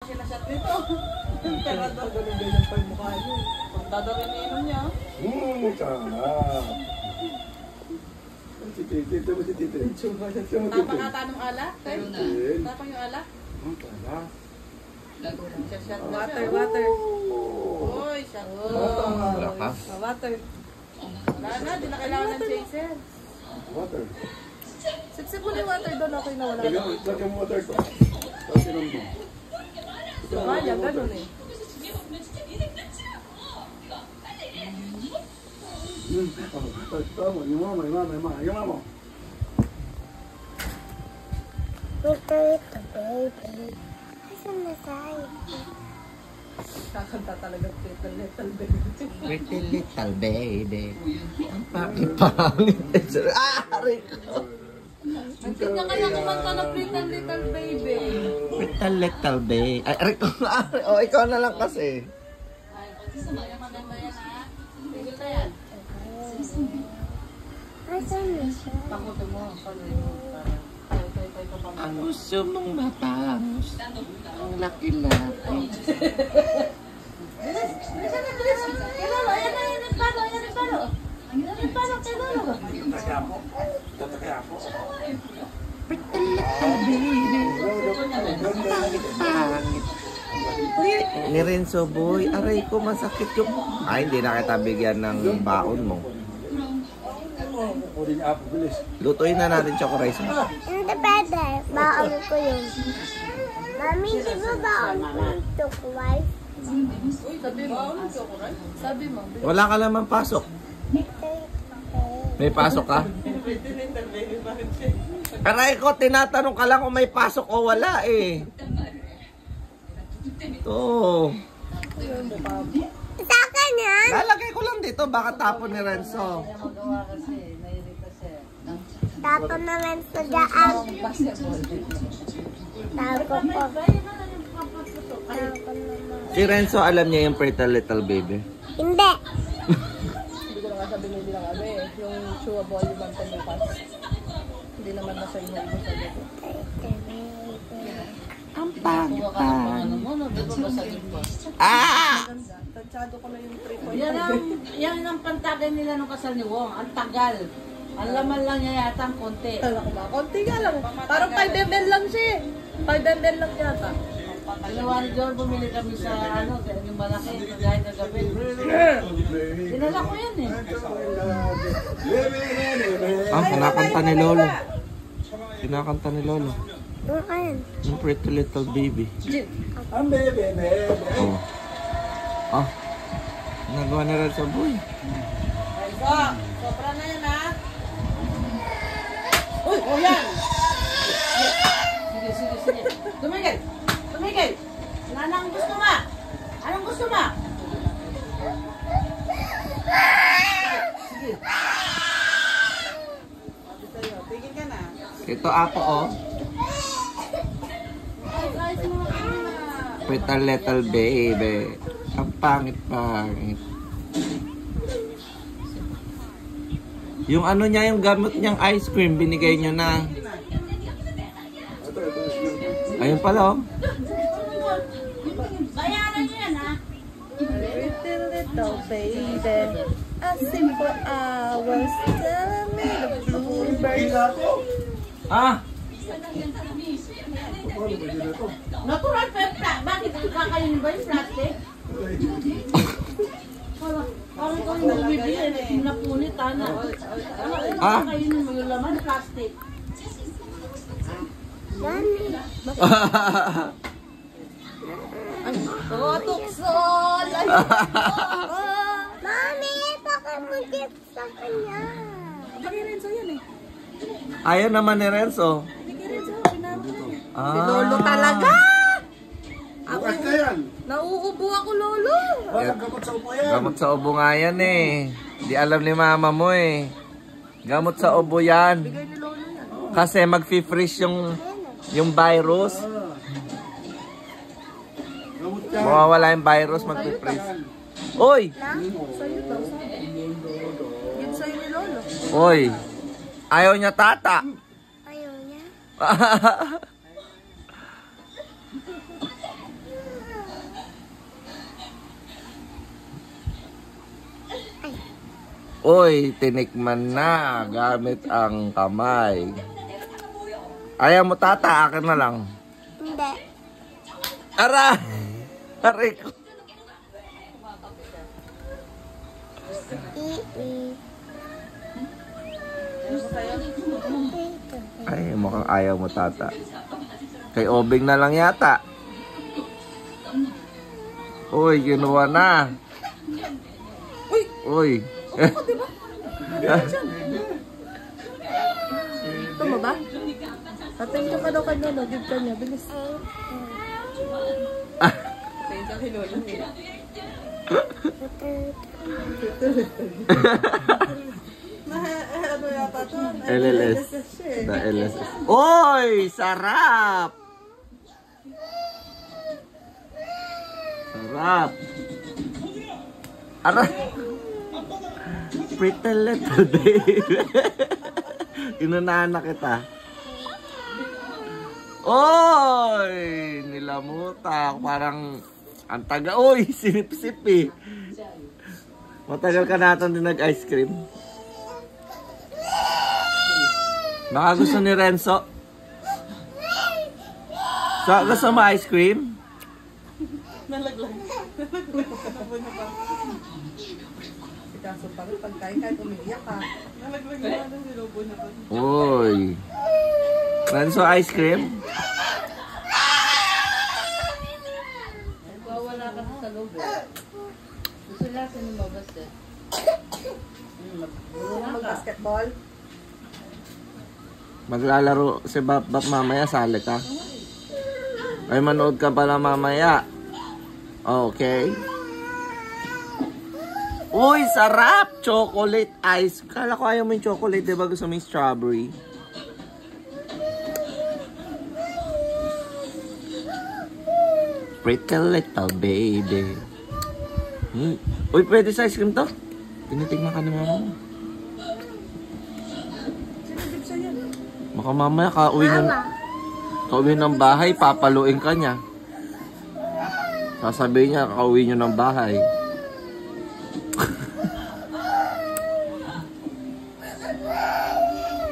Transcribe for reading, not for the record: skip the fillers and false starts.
sinashot nito. Pero ganun pa yung mukha niyo. Kung dadarin inom niya. Sarap. Si Tite, ito mo si Tite. Tapang ata ng alak? Tapang yung alak? Shot water. Uy, shot. Wala ka? Water. Wala na, di na kailangan ng chaser. Water. Sipsip mo na yung water doon, okay na wala. Lagyan mo water to. Tapos inom mo. Kaya, ganun eh. Tama, yung mama. Asan na tayo? Kakanta talaga Little Baby. Pretty little baby. Ang pangit-pangit. Rico. Ang kanya kaya kumanta na Little Baby. Pretty little baby. Ay, Rico. Oh, ikaw na lang kasi. Ay, kasi maganda yan ha. Tigil na yan. Asan na siya? Pakuto mo. Ang gusto mong matangos. Ang laki-laki. Kilolo, ayan na, ayan ang palo. Ayan ang palo, kilolo. Tatakiapo. Pretty little baby. Pangit. Ni Renzo boy, aray ko masakit yung... Ay, hindi na kita bigyan ng baon mo. Kunin niya apo, bilis. Lutuin na natin choco rice. Hindi pwede. Baon ko yun. Mami, di ba baon ko yung tukway? Uy, sabi mo. Sabi mo. Wala ka naman pasok. May pasok ka? Aray ko, tinatanong ka lang kung may pasok o wala eh. Ito. Sa akin yan? Lalagay ko lang dito, baka tapon ni Renzo. Tapon na rin sa daan. Tapo ko. Si Renzo, alam niya yung Pretty Little Baby. Hindi. Hindi ko na nga sabi hindi lang kami. Yung chewable yung bang pamukas. Hindi naman nasa inyo mo sa dito. Ang pangit. Ah! Tansyado ko na yung 3.5. Yan ang pantagay nila nung kasal ni Wong. Ang tagal. Ang laman lang niya yata ang konti. Kala ko ba? Konti nga lang. Parang 5 ml lang siya. 5 ml lang yata. Dalawa ni John, bumili kami sa yung malaki. Kahit kagabi. Dinala ko yan eh. Ah, kinakanta ni Lolo. Kinakanta ni Lolo. Bukan. Yung Pretty Little Baby. Ang bebe. Oh. Ah. Nagawa na rin sa boy. Ay, sobra na yan ha. Uy, yan! Sige. Tumigil. Anong gusto mo? Anong gusto mo? Sige. Tigil ka na. Ito ako oh. Pretty Little Baby. Ang pangit-pangit. Yung ano niya, yung gamot niyang ice cream, binigay niyo na. Ayun pala oh. Bayaran niyo yan ha. Pretty little baby, a simple hours, telling me the bluebird. Ah! Natural pepla. Bakit kakainin ba yung plastic? Parang ko yung bumibili. Napunit ana. Ah! Kakainin mo yung laman plastic. Mami. Tuksol! Mami, pakimugit sa kanya. Bigay Renzo yan eh. Ayaw naman ni Renzo. Bigay Renzo, pinaro na niya. Ah. Si Lolo talaga! Bukas na yan. Nauubo ako, Lolo! Walang gamot sa upo yan. Gamot sa ubo nga yan eh. Di alam ni mama mo eh. Gamot sa ubo yan. Bigay ni Lolo yan. Kasi mag-freeze yung virus. Gamot yan. Mawawala yung virus, mag-freeze. Oy! Sa'yo daw, sabi. Yun sa'yo ni Lolo. Oy! Ayaw niya tata. Ayaw niya. Uy, tinikman na gamit ang kamay. Ayaw mo tata, akin na lang. Hindi. Aray! Aray ko. Ay, mukhang ayaw mo tata. Kay Obing na lang yata. Uy, kinuha na. Uy. Ito mo ba? Patingin ka daw kay Lolo. Give ka niya. Bilis. Patingin ka kay Lolo. Ano yata ito? LLS. The LSS. Uy! Sarap! Sarap! Aray! Pretty little baby. Inunahan na kita. Oy! Nilamutak. Parang ang taga. Uy! Sinip-sip eh. Matagal ka natin din nag-ice cream. Baka gusto ni Renzo. So, gusto mo ice cream? Nalaglag. Kaso pa rin pagkain kahit umiiyak ka. Nalaglag na lang si Lobo na pa. Uy. Renzo, ice cream? Wala ka sa loob eh. Gusto natin lumabas eh. Mag-basketball. Maglalaro si Bap mamaya, sali ka. Ay, manood ka pala mamaya. Okay. Uy, sarap! Chocolate ice. Kala ko ayaw mo yung chocolate, diba? Gusto mo yung strawberry. Pretty little baby. Uy, pwede sa ice cream to? Tinitignan ka ni mama mo. Sinagib siya yan. Baka mamaya kauwi ng bahay, papaluin ka niya. Sasabihin niya, kauwi niyo ng bahay.